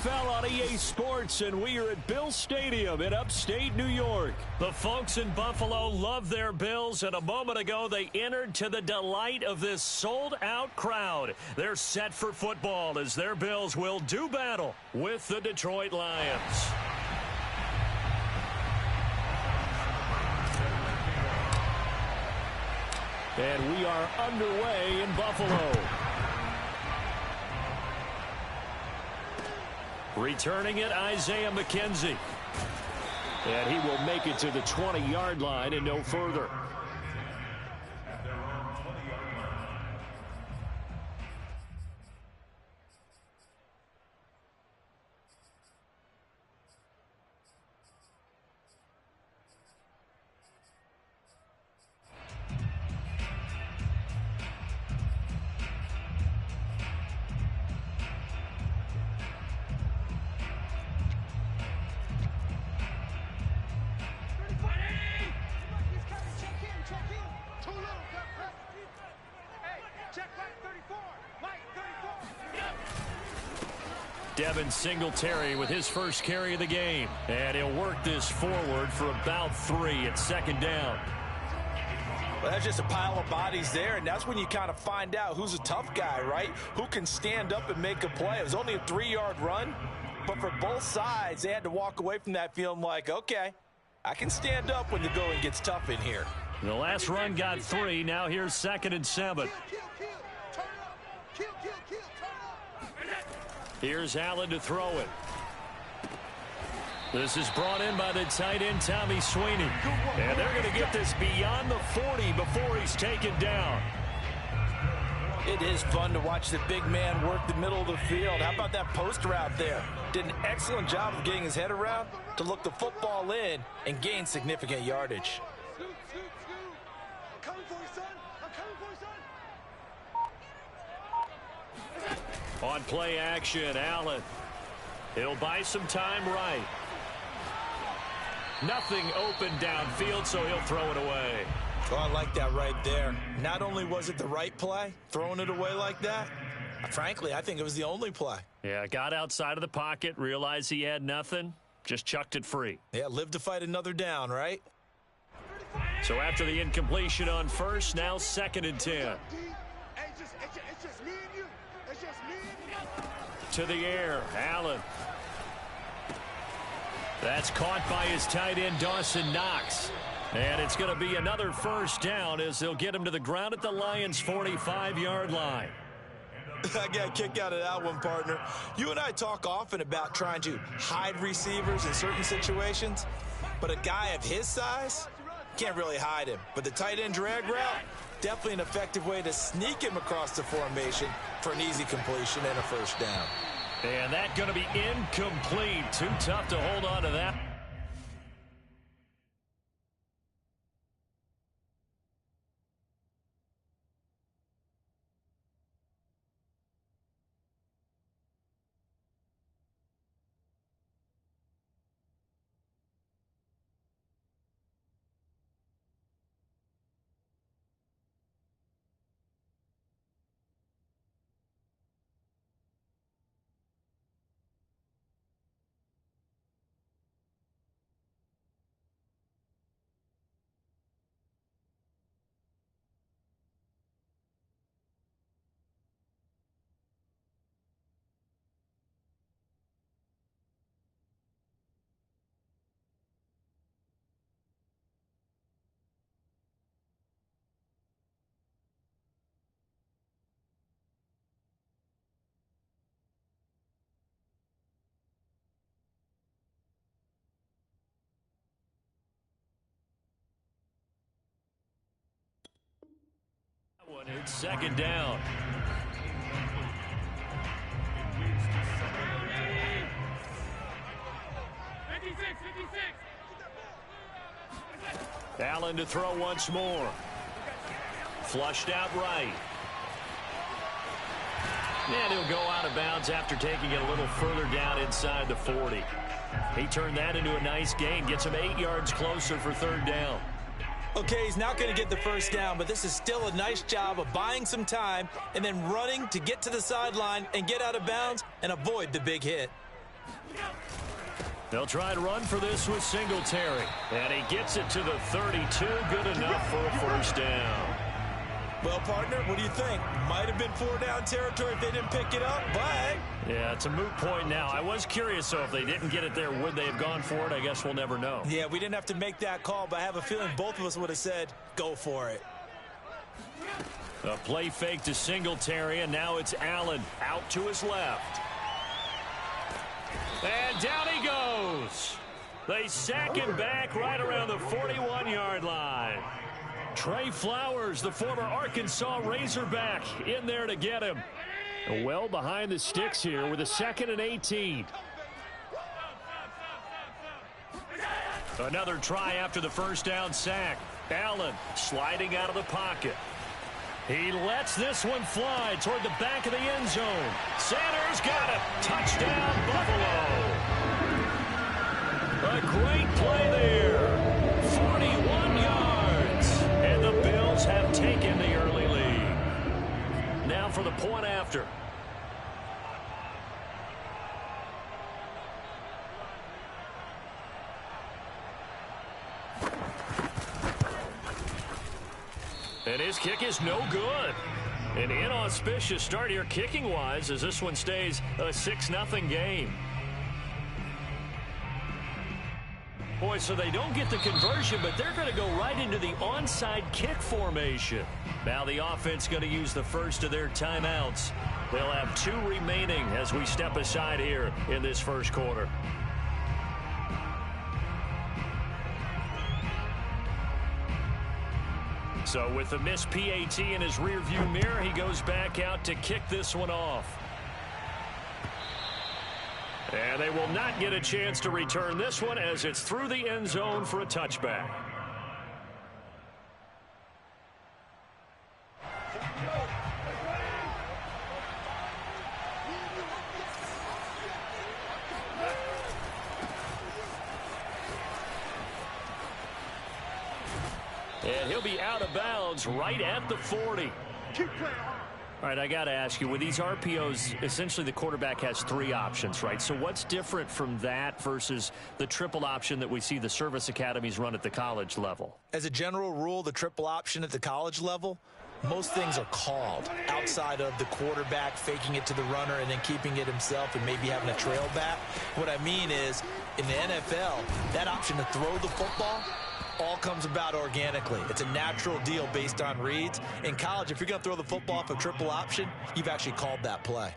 NFL on EA Sports, and we are at Bill Stadium in upstate New York. The folks in Buffalo love their Bills, and a moment ago they entered to the delight of this sold-out crowd. They're set for football as their Bills will do battle with the Detroit Lions. And we are underway in Buffalo. Returning it, Isaiah McKenzie. And he will make it to the 20-yard line and no further. Devin Singletary with his first carry of the game. And he'll work this forward for about 3 at second down. Well, that's just a pile of bodies there, and that's when you kind of find out who's a tough guy, right? Who can stand up and make a play. It was only a 3-yard run, but for both sides, they had to walk away from that feeling like, okay, I can stand up when the going gets tough in here. The last run got 3. Now here's 2nd and 7. Here's Allen to throw it. This is brought in by the tight end, Tommy Sweeney. And they're going to get this beyond the 40 before he's taken down. It is fun to watch the big man work the middle of the field. How about that post route there? Did an excellent job of getting his head around to look the football in and gain significant yardage. On play action, Allen. He'll buy some time right. Nothing open downfield, so he'll throw it away. Oh, I like that right there. Not only was it the right play, throwing it away like that, frankly, I think it was the only play. Yeah, got outside of the pocket, realized he had nothing, just chucked it free. Yeah, live to fight another down, right? So after the incompletion on first, now 2nd and 10. To the air, Allen. That's caught by his tight end, Dawson Knox. And it's going to be another first down as they'll get him to the ground at the Lions' 45-yard line. I got a kick out of that one, partner. You and I talk often about trying to hide receivers in certain situations, but a guy of his size can't really hide him. But the tight end drag route, definitely an effective way to sneak him across the formation for an easy completion and a first down. And that's going to be incomplete. Too tough to hold on to that. It's 2nd down. Allen to throw once more. Flushed out right. And he'll go out of bounds after taking it a little further down inside the 40. He turned that into a nice gain. Gets him 8 yards closer for 3rd down. Okay, he's not going to get the first down, but this is still a nice job of buying some time and then running to get to the sideline and get out of bounds and avoid the big hit. They'll try to run for this with Singletary. And he gets it to the 32. Good enough for a first down. Well, partner, what do you think? Might have been 4-down territory if they didn't pick it up, but... Yeah, it's a moot point now. I was curious, so if they didn't get it there, would they have gone for it? I guess we'll never know. Yeah, we didn't have to make that call, but I have a feeling both of us would have said, go for it. A play fake to Singletary, and now it's Allen out to his left. And down he goes. They sack him back right around the 41-yard line. Trey Flowers, the former Arkansas Razorback, in there to get him. Well behind the sticks here with a 2nd and 18. Another try after the first down sack. Allen sliding out of the pocket. He lets this one fly toward the back of the end zone. Sanders got it. Touchdown, Buffalo. A great play there. 41 yards. And the Bills have taken the early lead. Now for the point after. And his kick is no good. An inauspicious start here kicking-wise as this one stays a 6-0 game. Boy, so they don't get the conversion, but they're going to go right into the onside kick formation. Now the offense going to use the first of their timeouts. They'll have 2 remaining as we step aside here in this first quarter. So with the missed PAT in his rearview mirror, he goes back out to kick this one off. And they will not get a chance to return this one as it's through the end zone for a touchback. And he'll be out of bounds right at the 40. All right, I got to ask you, with these RPOs, essentially the quarterback has 3 options, right? So what's different from that versus the triple option that we see the service academies run at the college level? As a general rule, the triple option at the college level, most things are called outside of the quarterback faking it to the runner and then keeping it himself and maybe having a trail back. What I mean is, in the NFL, that option to throw the football all comes about organically. It's a natural deal based on reads. In college, if you're going to throw the football off a triple option, you've actually called that play.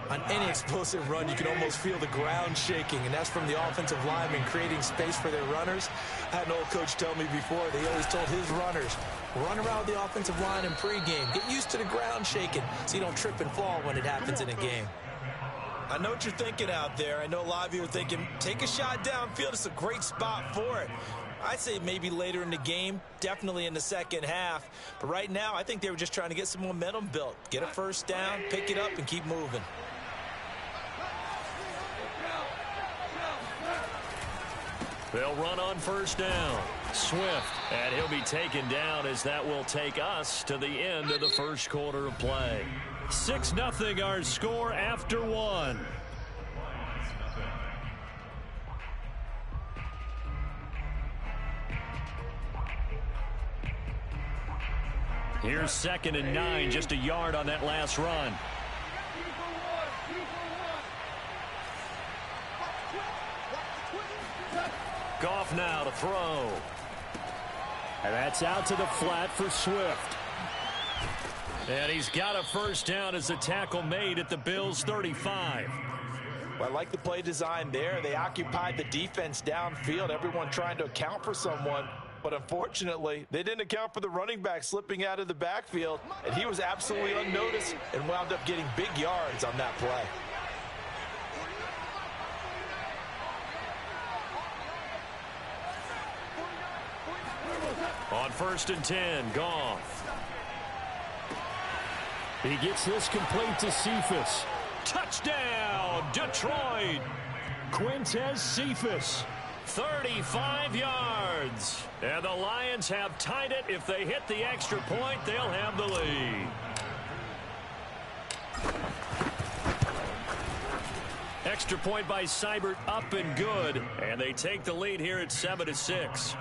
On any explosive run, you can almost feel the ground shaking, and that's from the offensive linemen creating space for their runners. I had an old coach tell me before, they always told his runners, run around the offensive line in pregame. Get used to the ground shaking so you don't trip and fall when it happens in a game. I know what you're thinking out there. I know a lot of you are thinking, take a shot downfield. It's a great spot for it. I'd say maybe later in the game, definitely in the second half. But right now, I think they were just trying to get some momentum built. Get a first down, pick it up, and keep moving. They'll run on first down. Swift, and he'll be taken down as that will take us to the end of the first quarter of play. 6-0 our score after 1. Here's 2nd and 9, just a yard on that last run. Goff now to throw. And that's out to the flat for Swift. And he's got a first down as the tackle made at the Bills' 35. Well, I like the play design there. They occupied the defense downfield, everyone trying to account for someone. But unfortunately, they didn't account for the running back slipping out of the backfield, and he was absolutely unnoticed and wound up getting big yards on that play. On 1st and 10, Goff. He gets this complete to Cephas. Touchdown, Detroit! Quintez Cephas. 35 yards. And the Lions have tied it. If they hit the extra point, they'll have the lead. Extra point by Seibert, up and good, and they take the lead here at 7-6.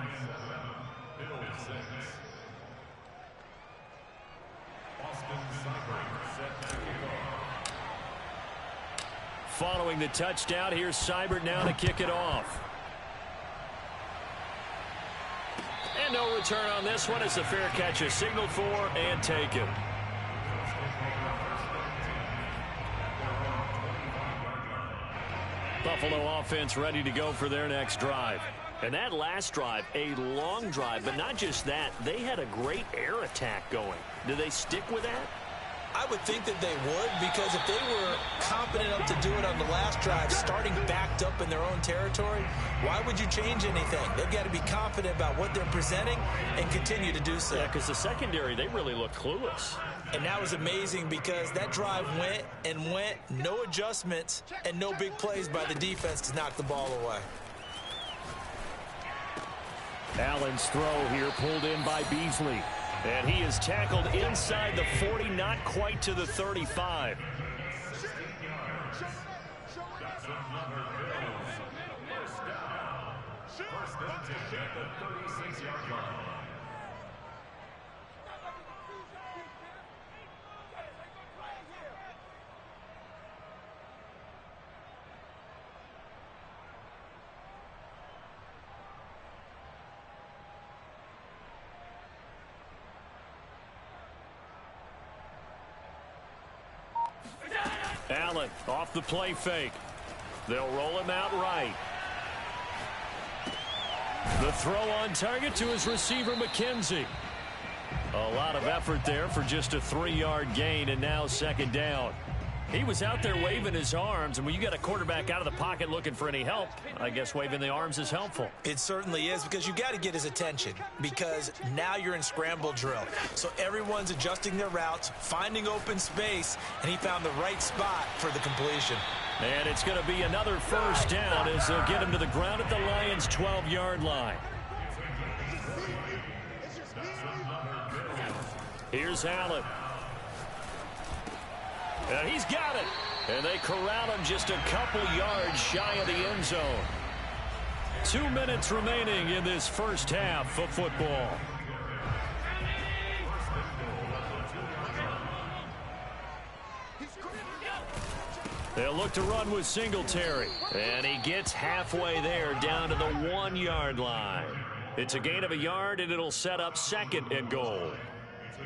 Following the touchdown, here's Seibert now to kick it off. And no return on this one as the fair catch is signaled for and taken. Buffalo offense ready to go for their next drive. And that last drive, a long drive, but not just that. They had a great air attack going. Do they stick with that? I would think that they would, because if they were confident enough to do it on the last drive, starting backed up in their own territory, why would you change anything? They've got to be confident about what they're presenting and continue to do so. Yeah, because the secondary, they really look clueless. And that was amazing because that drive went and went, no adjustments, and no big plays by the defense to knock the ball away. Allen's throw here pulled in by Beasley. And he is tackled inside the 40, not quite to the 35. Allen off the play fake. They'll roll him out right. The throw on target to his receiver, McKenzie. A lot of effort there for just a 3-yard gain, and now second down. He was out there waving his arms, and when you got a quarterback out of the pocket looking for any help, I guess waving the arms is helpful. It certainly is, because you got to get his attention, because now you're in scramble drill. So everyone's adjusting their routes, finding open space, and he found the right spot for the completion. And it's going to be another first down as they'll get him to the ground at the Lions' 12-yard line. Here's Allen. And he's got it. And they corral him just a couple yards shy of the end zone. 2 minutes remaining in this first half of football. They'll look to run with Singletary. And he gets halfway there down to the 1-yard line. It's a gain of a yard, and it'll set up second and goal.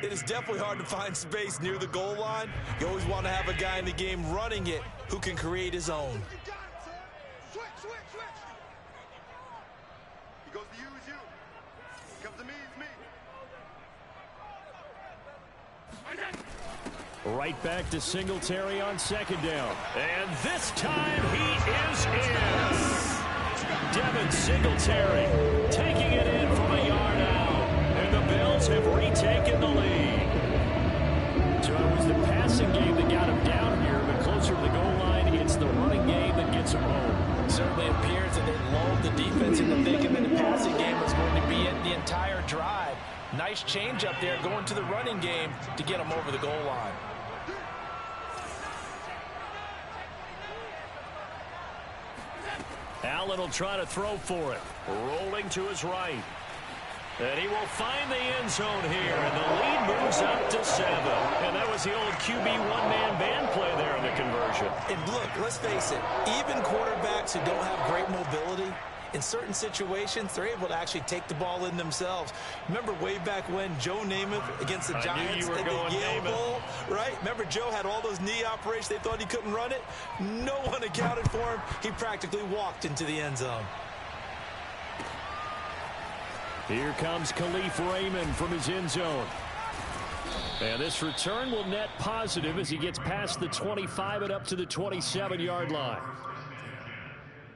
It is definitely hard to find space near the goal line. You always want to have a guy in the game running it who can create his own. Switch. He goes to you, it's you. He comes to me, it's me. Right back to Singletary on second down. And this time he is in. Devin Singletary taking it in from a yard out. And the Bills have retaken the lead. So it was the passing game that got him down here, but closer to the goal line, it's the running game that gets him home. It certainly appears that they lulled the defense into thinking that the passing game was going to be in the entire drive. Nice change up there going to the running game to get him over the goal line. Allen will try to throw for it. Rolling to his right. And he will find the end zone here, and the lead moves up to 7. And that was the old QB one-man band play there in the conversion. And look, let's face it, even quarterbacks who don't have great mobility, in certain situations, they're able to actually take the ball in themselves. Remember way back when Joe Namath against the Giants at the Yale Bowl, right? Remember Joe had all those knee operations. They thought he couldn't run it. No one accounted for him. He practically walked into the end zone. Here comes Khalif Raymond from his end zone. And this return will net positive as he gets past the 25 and up to the 27-yard line.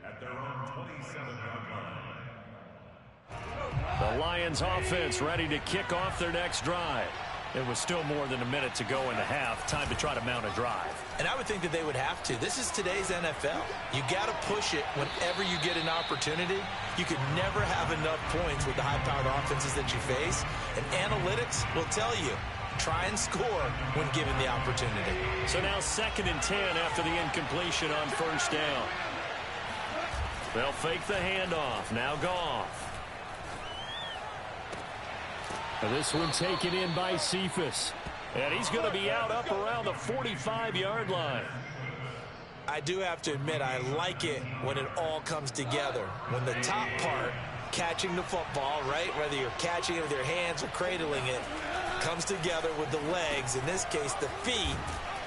At their own 27-yard The line. Lions offense ready to kick off their next drive. It was still more than a minute to go in the half. Time to try to mount a drive. And I would think that they would have to. This is today's NFL. You got to push it whenever you get an opportunity. You could never have enough points with the high-powered offenses that you face. And analytics will tell you, try and score when given the opportunity. So now 2nd and 10 after the incompletion on first down. They'll fake the handoff. Now Goff. This one taken in by Cephas. And he's going to be out up around the 45-yard line. I do have to admit, I like it when it all comes together. When the top part, catching the football, right, whether you're catching it with your hands or cradling it, comes together with the legs. In this case, the feet,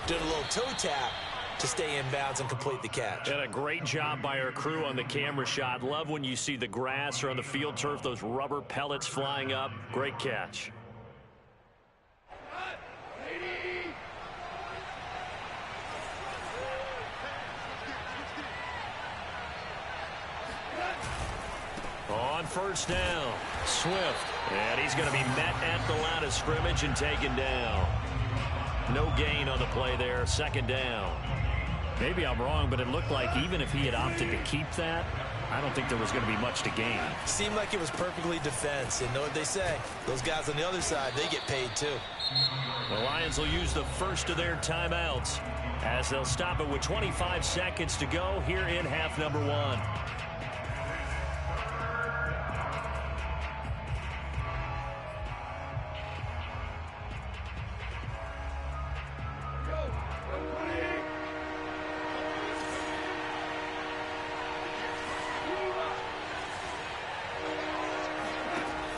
did a little toe tap to stay in bounds and complete the catch. And a great job by our crew on the camera shot. Love when you see the grass or on the field turf, those rubber pellets flying up. Great catch. On first down, Swift. And he's going to be met at the line of scrimmage and taken down. No gain on the play there, 2nd down. Maybe I'm wrong, but it looked like even if he had opted to keep that, I don't think there was going to be much to gain. Seemed like it was perfectly defense. And know what they say? Those guys on the other side, they get paid too. The Lions will use the first of their timeouts as they'll stop it with 25 seconds to go here in half number 1.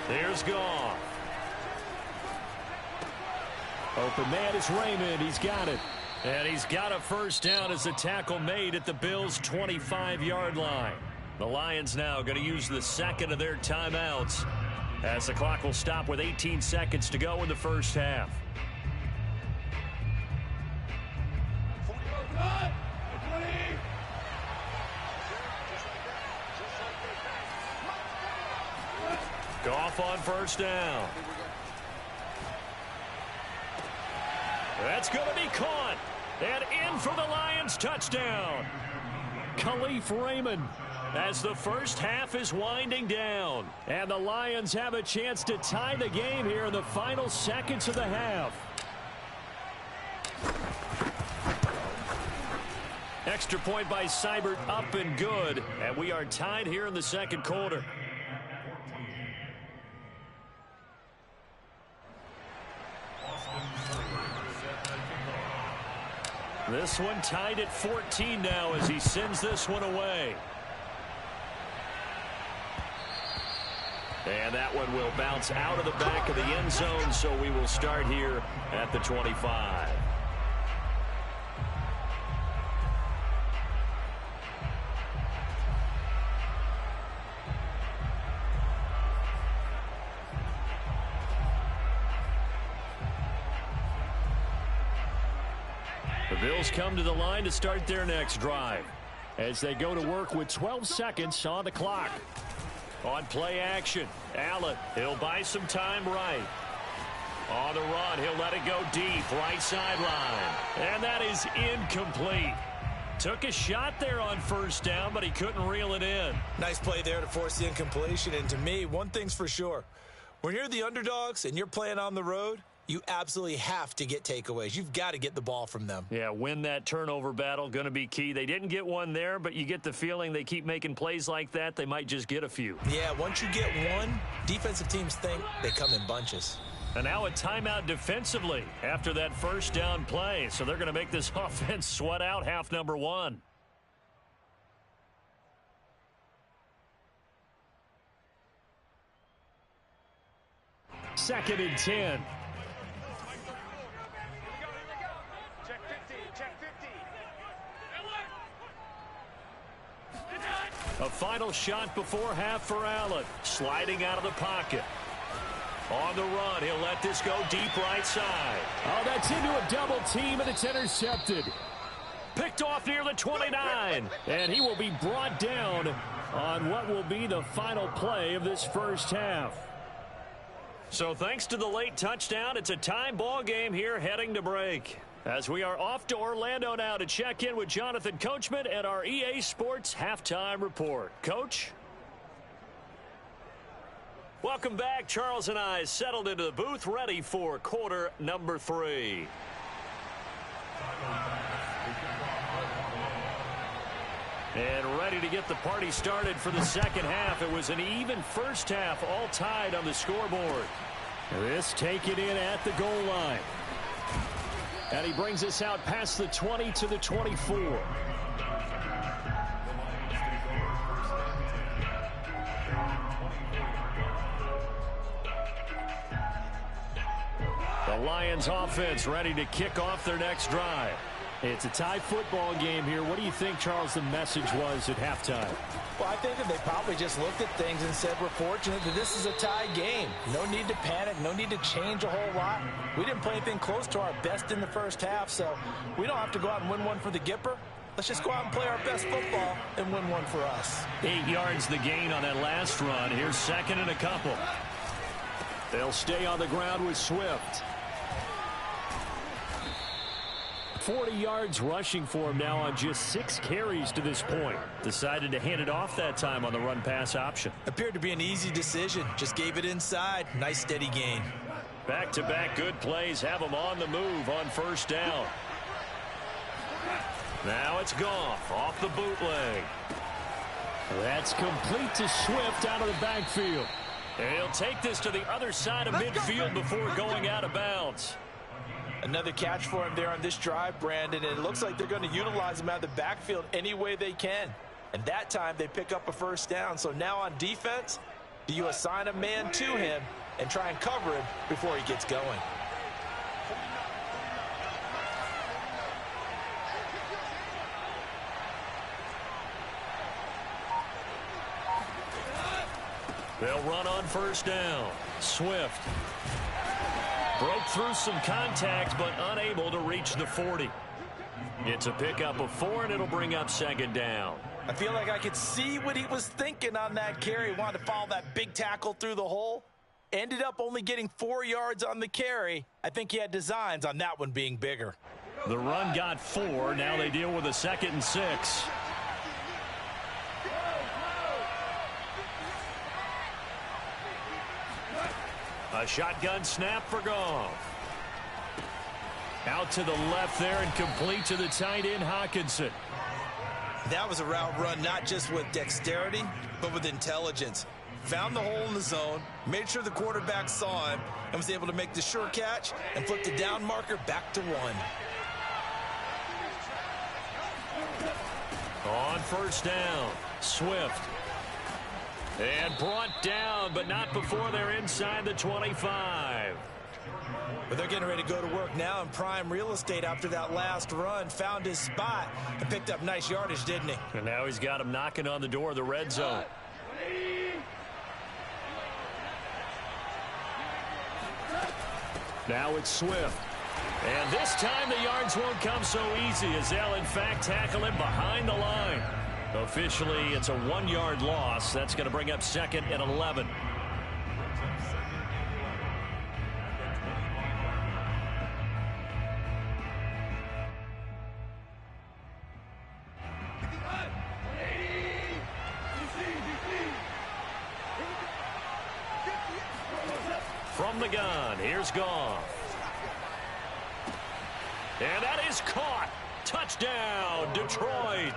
There's Goff. Open man is Raymond. He's got it. And he's got a first down as the tackle made at the Bills' 25-yard line. The Lions now going to use the 2nd of their timeouts as the clock will stop with 18 seconds to go in the first half. Goff on first down. That's going to be caught. And in for the Lions touchdown. Khalif Raymond as the first half is winding down. And the Lions have a chance to tie the game here in the final seconds of the half. Extra point by Seibert, up and good. And we are tied here in the second quarter. This one tied at 14 now as he sends this one away. And that one will bounce out of the back of the end zone, so we will start here at the 25. The Bills come to the line to start their next drive as they go to work with 12 seconds on the clock. On play action, Allen, he'll buy some time right. On the run, he'll let it go deep, right sideline. And that is incomplete. Took a shot there on first down, but he couldn't reel it in. Nice play there to force the incompletion. And to me, one thing's for sure. When you're the underdogs and you're playing on the road, you absolutely have to get takeaways. You've got to get the ball from them. Yeah, win that turnover battle, going to be key. They didn't get one there, but you get the feeling they keep making plays like that, they might just get a few. Yeah, once you get one, defensive teams think they come in bunches. And now a timeout defensively after that first down play. So they're going to make this offense sweat out half number 1. Second and 10. A final shot before half for Allen. Sliding out of the pocket. On the run, he'll let this go deep right side. Oh, that's into a double team, and it's intercepted. Picked off near the 29. And he will be brought down on what will be the final play of this first half. So thanks to the late touchdown, it's a tie ball game here heading to break. As we are off to Orlando now to check in with Jonathan Coachman and our EA Sports Halftime Report. Coach? Welcome back. Charles and I settled into the booth, ready for quarter number 3. And ready to get the party started for the second half. It was an even first half, all tied on the scoreboard. This taken in at the goal line. And he brings us out past the 20 to the 24. The Lions offense ready to kick off their next drive. It's a tie football game here. What do you think, Charles, the message was at halftime? Well, I think that they probably just looked at things and said, we're fortunate that this is a tie game. No need to panic, no need to change a whole lot. We didn't play anything close to our best in the first half, so we don't have to go out and win one for the Gipper. Let's just go out and play our best football and win one for us. 8 yards the gain on that last run. Here's second and a couple. They'll stay on the ground with Swift. 40 yards rushing for him now on just 6 carries to this point. Decided to hand it off that time on the run-pass option. Appeared to be an easy decision. Just gave it inside. Nice steady gain. Back-to-back good plays have him on the move on first down. Now it's Goff off the bootleg. That's complete to Swift out of the backfield. And he'll take this to the other side of midfield before going out of bounds. Another catch for him there on this drive, Brandon, and it looks like they're going to utilize him out of the backfield any way they can. And that time they pick up a first down. So now on defense, do you assign a man to him and try and cover him before he gets going? They'll run on first down. Swift broke through some contact, but unable to reach the 40. It's a pickup of 4, and it'll bring up second down. I feel like I could see what he was thinking on that carry. He wanted to follow that big tackle through the hole. Ended up only getting 4 yards on the carry. I think he had designs on that one being bigger. The run got 4. Now they deal with a 2nd and 6. A shotgun snap for Goff. Out to the left there and complete to the tight end, Hockenson. That was a route run not just with dexterity, but with intelligence. Found the hole in the zone, made sure the quarterback saw him, and was able to make the sure catch and flip the down marker back to 1. On first down, Swift. And brought down, but not before they're inside the 25. But they're getting ready to go to work now in prime real estate after that last run. Found his spot and picked up nice yardage, didn't he? And now he's got him knocking on the door of the red zone. Now it's Swift. And this time the yards won't come so easy as they'll, in fact, tackle him behind the line. Officially, it's a 1-yard loss. That's going to bring up 2nd and 11. From the gun, here's Goff. And that is caught. Touchdown, Detroit.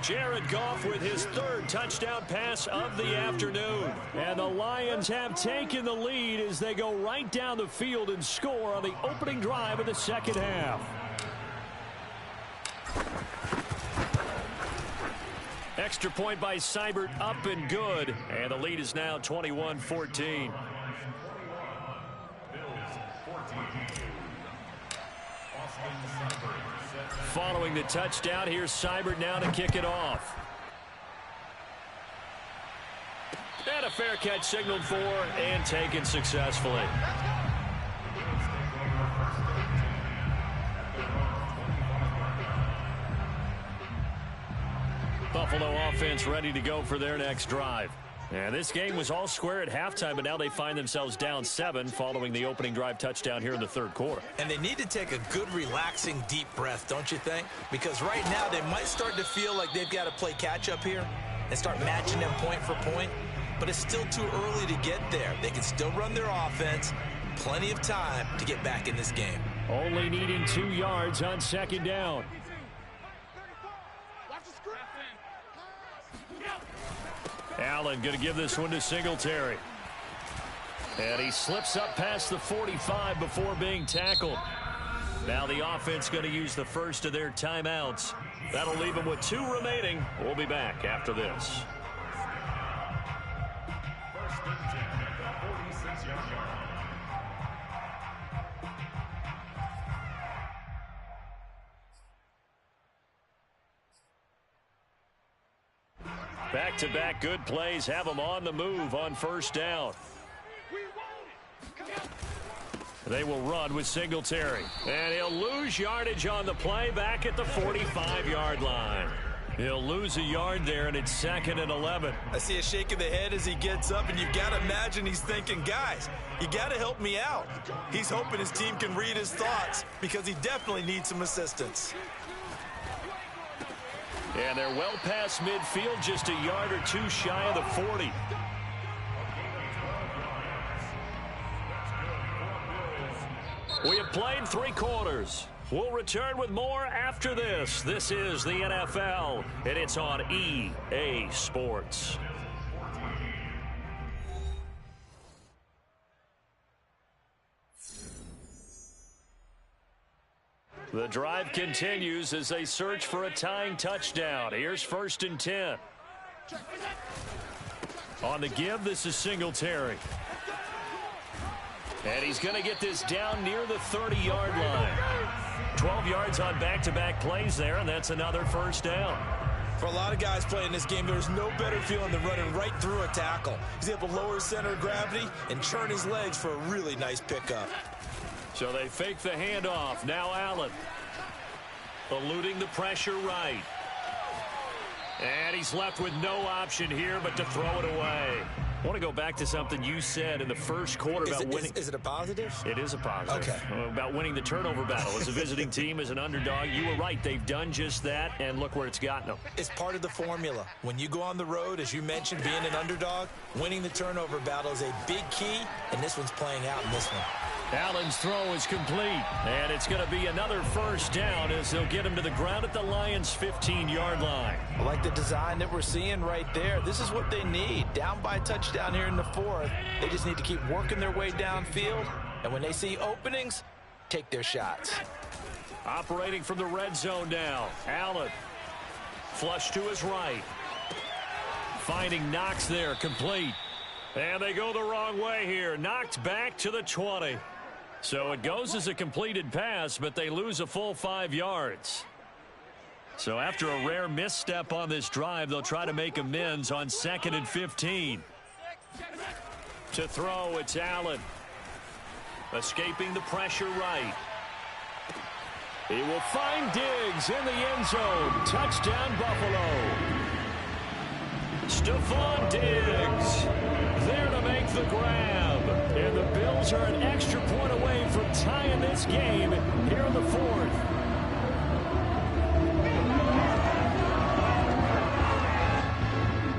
Jared Goff with his 3rd touchdown pass of the afternoon. And the Lions have taken the lead as they go right down the field and score on the opening drive of the second half. Extra point by Seibert, up and good. And the lead is now 21-14. Following the touchdown, here's Seibert now to kick it off. And a fair catch signaled for and taken successfully. Buffalo offense ready to go for their next drive. And this game was all square at halftime, but now they find themselves down 7 following the opening drive touchdown here in the 3rd quarter. And they need to take a good, relaxing, deep breath, don't you think? Because right now they might start to feel like they've got to play catch-up here and start matching them point for point. but it's still too early to get there. They can still run their offense. Plenty of time to get back in this game. Only needing 2 yards on second down. Allen going to give this one to Singletary. And he slips up past the 45 before being tackled. Now the offense going to use the first of their timeouts. That'll leave them with 2 remaining. We'll be back after this. Back-to-back good plays have them on the move on first down. They will run with Singletary. And he'll lose yardage on the play back at the 45-yard line. He'll lose a yard there, and it's 2nd and 11. I see a shake of the head as he gets up, and you've got to imagine he's thinking, guys, you got to help me out. He's hoping his team can read his thoughts because he definitely needs some assistance. And they're well past midfield, just a yard or 2 shy of the 40. We have played 3 quarters. We'll return with more after this. This is the NFL, and it's on EA Sports. The drive continues as they search for a tying touchdown. Here's 1st and 10. On the give, this is Singletary. And he's going to get this down near the 30-yard line. 12 yards on back-to-back plays there, and that's another first down. For a lot of guys playing this game, there's no better feeling than running right through a tackle. He's able to lower his center of gravity and churn his legs for a really nice pickup. So they fake the handoff. Now Allen. Eluding the pressure right. And he's left with no option here but to throw it away. I want to go back to something you said in the first quarter about winning. Is it a positive? It is a positive. Okay. About winning the turnover battle. As a visiting team, as an underdog, you were right. They've done just that, and look where it's gotten them. It's part of the formula. When you go on the road, as you mentioned, being an underdog, winning the turnover battle is a big key, and this one's playing out in this one. Allen's throw is complete, and it's going to be another first down as they'll get him to the ground at the Lions' 15-yard line. I like the design that we're seeing right there. This is what they need. Down by a touchdown here in the 4th. They just need to keep working their way downfield, and when they see openings, take their shots. Operating from the red zone now. Allen. Flush to his right. Finding Knox there, complete. And they go the wrong way here. Knocked back to the 20. So it goes as a completed pass, but they lose a full 5 yards. So after a rare misstep on this drive, they'll try to make amends on 2nd and 15. To throw, it's Allen. Escaping the pressure right. He will find Diggs in the end zone. Touchdown, Buffalo. Stephon Diggs there to make the grab. And the Bills are an extra point away from tying this game here in the 4th.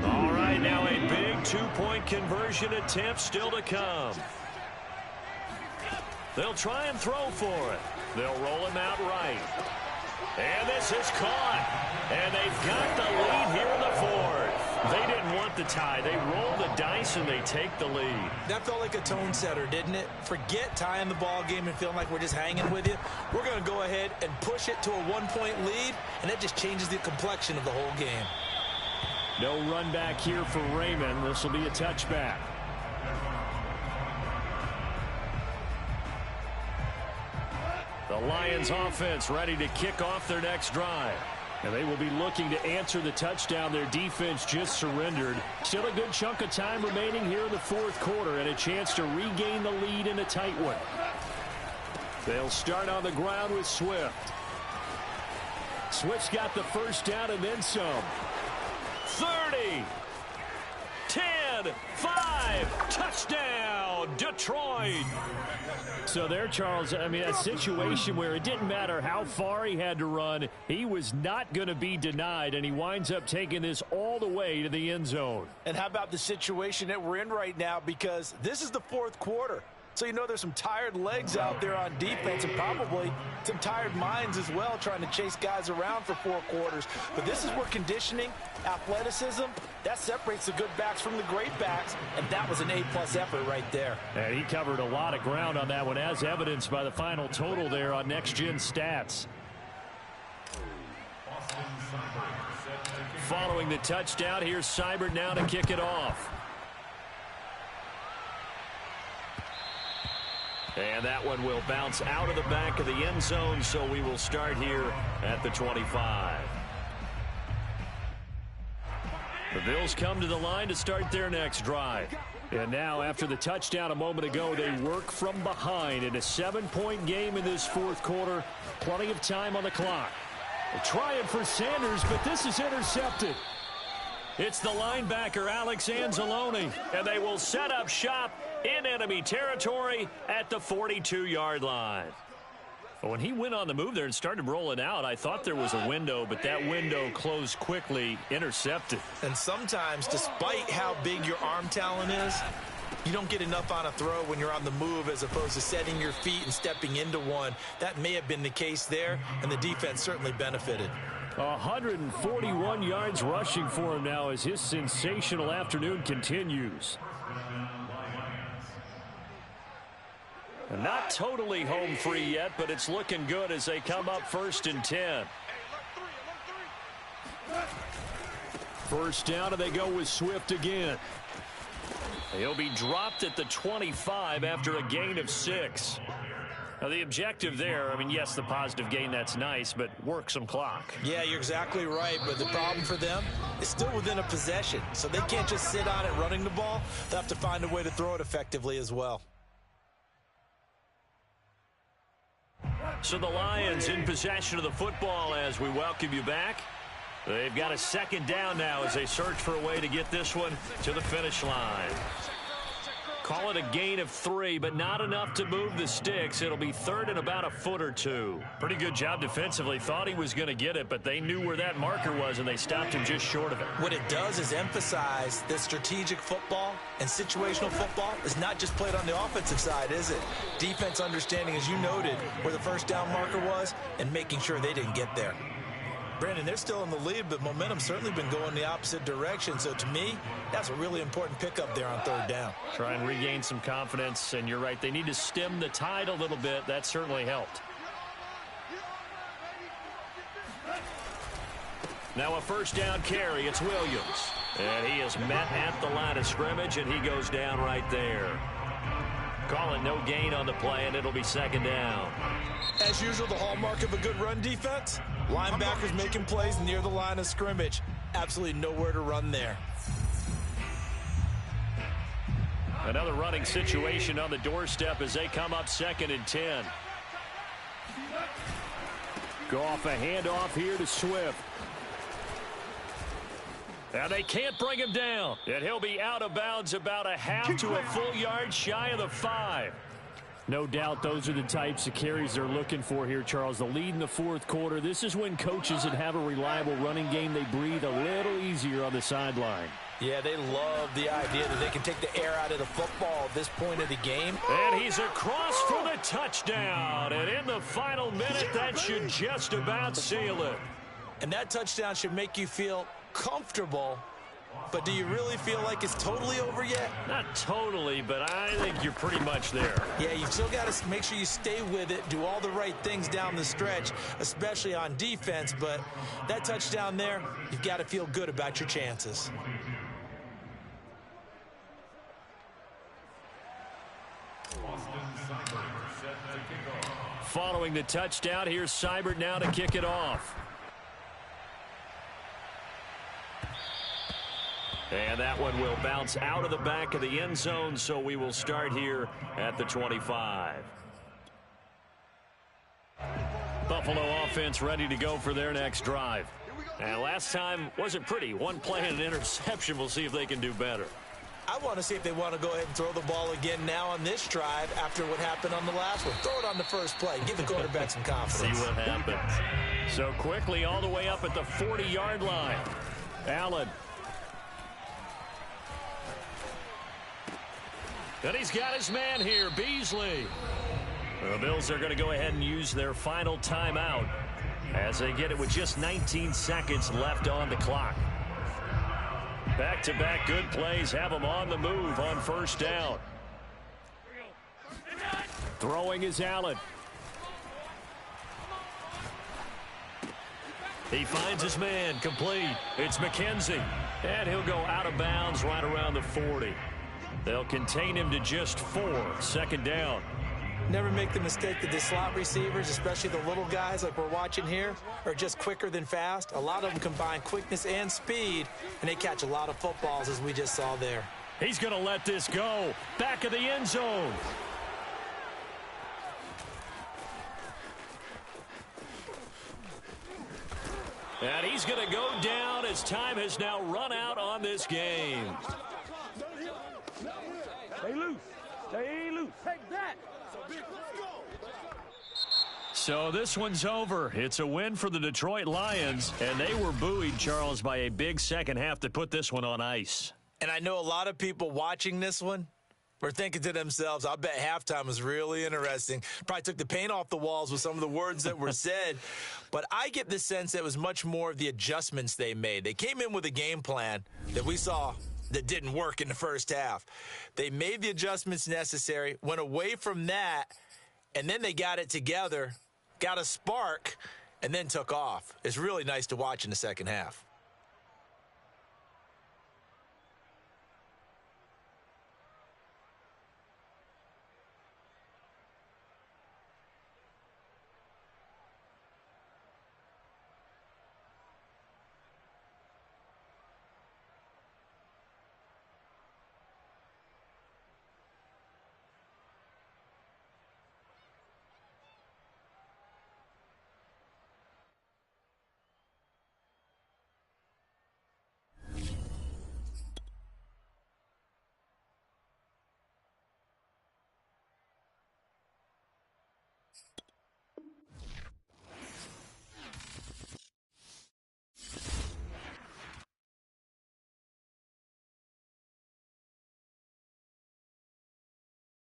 All right, now a big 2-point conversion attempt still to come. They'll try and throw for it. They'll roll him out right. And this is caught. And they've got the lead here in the 4th. They didn't want the tie. They roll the dice and they take the lead. That felt like a tone setter, didn't it? Forget tying the ball game and feeling like we're just hanging with you. We're going to go ahead and push it to a 1-point lead, and that just changes the complexion of the whole game. No run back here for Raymond. This will be a touchback. The Lions offense ready to kick off their next drive. And they will be looking to answer the touchdown their defense just surrendered. Still a good chunk of time remaining here in the 4th quarter and a chance to regain the lead in a tight one. They'll start on the ground with Swift. Swift's got the first down and then some. 30, 10, 5. 5. Touchdown, Detroit. So there, Charles, I mean, a situation where it didn't matter how far he had to run. He was not going to be denied, and he winds up taking this all the way to the end zone. And how about the situation that we're in right now? Because this is the fourth quarter. So you know there's some tired legs out there on defense and probably some tired minds as well trying to chase guys around for 4 quarters. But this is where conditioning, athleticism, that separates the good backs from the great backs, and that was an A-plus effort right there. And he covered a lot of ground on that one, as evidenced by the final total there on Next Gen Stats. Following the touchdown, here's Seibert now to kick it off. And that one will bounce out of the back of the end zone, so we will start here at the 25. The Bills come to the line to start their next drive. And now, after the touchdown a moment ago, they work from behind in a 7-point game in this fourth quarter. Plenty of time on the clock. They're trying for Sanders, but this is intercepted. It's the linebacker, Alex Anzalone, and they will set up shop in enemy territory at the 42-yard line. When he went on the move there and started rolling out, I thought there was a window, but that window closed quickly, intercepted. And sometimes, despite how big your arm talent is, you don't get enough on a throw when you're on the move as opposed to setting your feet and stepping into one. That may have been the case there, and the defense certainly benefited. 141 yards rushing for him now as his sensational afternoon continues. Not totally home free yet, but it's looking good as they come up 1st and 10. First down, and they go with Swift again. He'll be dropped at the 25 after a gain of 6. Now, the objective there, I mean, yes, the positive gain, that's nice, but work some clock. Yeah, you're exactly right, but the problem for them is still within a possession, so they can't just sit on it running the ball. They'll have to find a way to throw it effectively as well. So the Lions in possession of the football as we welcome you back. They've got a second down now as they search for a way to get this one to the finish line. Call it a gain of 3, but not enough to move the sticks. It'll be 3rd and about a foot or 2. Pretty good job defensively. Thought he was going to get it, but they knew where that marker was, and they stopped him just short of it. What it does is emphasize that strategic football and situational football is not just played on the offensive side, is it? Defense understanding, as you noted, where the first down marker was and making sure they didn't get there. Brandon, they're still in the lead, but momentum's certainly been going the opposite direction. So to me, that's a really important pickup there on 3rd down. Try and regain some confidence, and you're right. They need to stem the tide a little bit. That certainly helped. Now a first down carry. It's Williams. And he is met at the line of scrimmage, and he goes down right there. Calling no gain on the play, and it'll be 2nd down. As usual, the hallmark of a good run defense, linebackers making plays near the line of scrimmage. Absolutely nowhere to run there. Another running situation on the doorstep as they come up 2nd and 10. Go off a handoff here to Swift. And they can't bring him down. And he'll be out of bounds about a half to a full yard shy of the 5. No doubt those are the types of carries they're looking for here, Charles. The lead in the fourth quarter. This is when coaches that have a reliable running game, they breathe a little easier on the sideline. Yeah, they love the idea that they can take the air out of the football at this point of the game. And he's across for the touchdown. And in the final minute, that should just about seal it. And that touchdown should make you feel comfortable. But do you really feel like it's totally over yet? Not totally, but I think you're pretty much there. Yeah, you've still got to make sure you stay with it, do all the right things down the stretch, especially on defense. But that touchdown there, you've got to feel good about your chances. Following the touchdown, here's Seibert now to kick it off. And that one will bounce out of the back of the end zone, so we will start here at the 25. Buffalo offense ready to go for their next drive. And last time wasn't pretty. One play and an interception. We'll see if they can do better. I want to see if they want to go ahead and throw the ball again now on this drive after what happened on the last one. Throw it on the first play. Give the quarterback some confidence. See what happens. So quickly all the way up at the 40-yard line. Allen. And he's got his man here, Beasley. The Bills are going to go ahead and use their final timeout as they get it with just 19 seconds left on the clock. Back-to-back good plays have them on the move on first down. Throwing is Allen. He finds his man, complete. It's McKenzie. And he'll go out of bounds right around the 40. They'll contain him to just 4. Second down. Never make the mistake that the slot receivers, especially the little guys like we're watching here, are just quicker than fast. A lot of them combine quickness and speed, and they catch a lot of footballs, as we just saw there. He's going to let this go. Back of the end zone. And he's going to go down as time has now run out on this game. Stay loose. Stay loose. Take that. So this one's over. It's a win for the Detroit Lions, and they were buoyed, Charles, by a big second half that put this one on ice. And I know a lot of people watching this one were thinking to themselves, I bet halftime was really interesting. Probably took the paint off the walls with some of the words that were said. But I get the sense that it was much more of the adjustments they made. They came in with a game plan that we saw that didn't work in the first half. They made the adjustments necessary, went away from that, and then they got it together, got a spark, and then took off. It's really nice to watch in the second half.